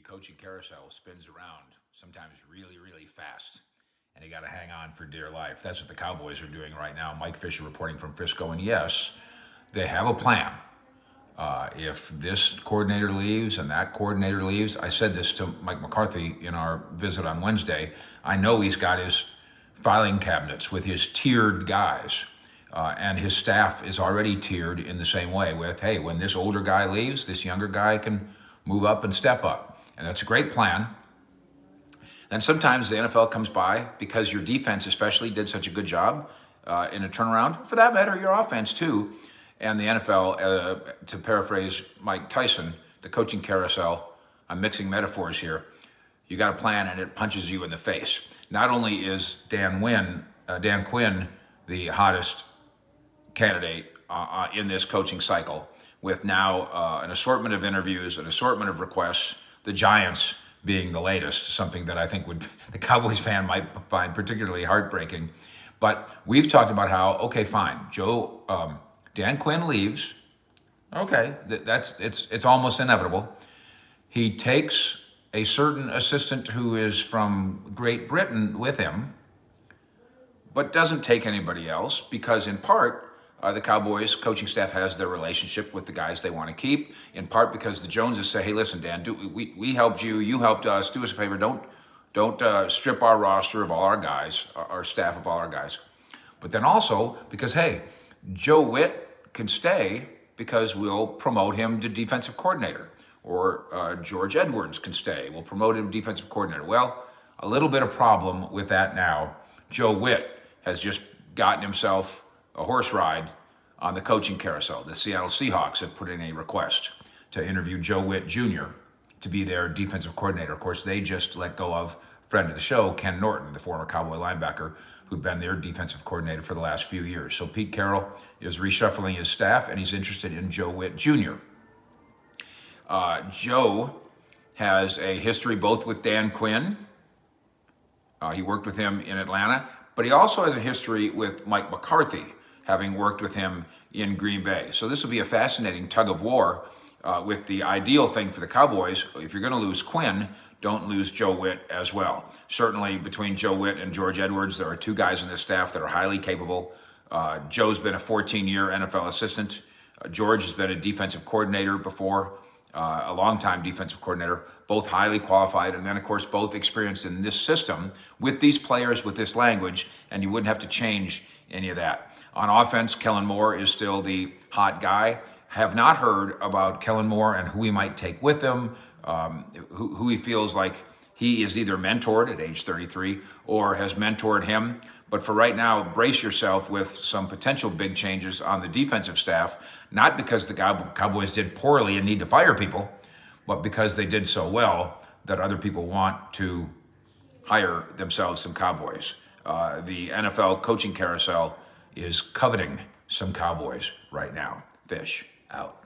coaching carousel spins around, sometimes really, really fast, and you got to hang on for dear life. That's what the Cowboys are doing right now. Mike Fisher reporting from Frisco, and yes, they have a plan. If this coordinator leaves and that coordinator leaves, I said this to Mike McCarthy in our visit on Wednesday, I know he's got his filing cabinets with his tiered guys. And his staff is already tiered in the same way with, hey, when this older guy leaves, this younger guy can move up and step up. And that's a great plan. And sometimes the NFL comes by because your defense especially did such a good job in a turnaround. For that matter, your offense too. And the NFL, to paraphrase Mike Tyson, the coaching carousel, I'm mixing metaphors here, you got a plan and it punches you in the face. Not only is Dan Quinn the hottest candidate in this coaching cycle, with now an assortment of interviews, an assortment of requests, the Giants being the latest, something that I think the Cowboys fan might find particularly heartbreaking. But we've talked about how, okay, fine, Dan Quinn leaves. Okay, it's almost inevitable. He takes a certain assistant who is from Great Britain with him, but doesn't take anybody else because, in part, the Cowboys coaching staff has their relationship with the guys they want to keep, in part because the Joneses say, hey, listen, Dan, we helped you, you helped us, do us a favor, don't strip our roster of all our guys, our staff of all our guys. But then also because, hey, Joe Witt can stay because we'll promote him to defensive coordinator, or George Edwards can stay, we'll promote him to defensive coordinator. Well, a little bit of problem with that now. Joe Witt has just gotten himself a horse ride on the coaching carousel. The Seattle Seahawks have put in a request to interview Joe Witt Jr. to be their defensive coordinator. Of course, they just let go of friend of the show, Ken Norton, the former Cowboy linebacker, who'd been their defensive coordinator for the last few years. So Pete Carroll is reshuffling his staff, and he's interested in Joe Witt Jr. Joe has a history both with Dan Quinn. He worked with him in Atlanta, but he also has a history with Mike McCarthy, having worked with him in Green Bay. So this will be a fascinating tug of war with the ideal thing for the Cowboys. If you're going to lose Quinn, don't lose Joe Witt as well. Certainly between Joe Witt and George Edwards, there are two guys on the staff that are highly capable. Joe's been a 14-year NFL assistant. George has been a defensive coordinator before, a longtime defensive coordinator, both highly qualified, and then, of course, both experienced in this system with these players, with this language, and you wouldn't have to change any of that. On offense, Kellen Moore is still the hot guy. Have not heard about Kellen Moore and who he might take with him, who he feels like he is either mentored at age 33 or has mentored him. But for right now, brace yourself with some potential big changes on the defensive staff, not because the Cowboys did poorly and need to fire people, but because they did so well that other people want to hire themselves some Cowboys. The NFL coaching carousel is coveting some Cowboys right now. Fish out.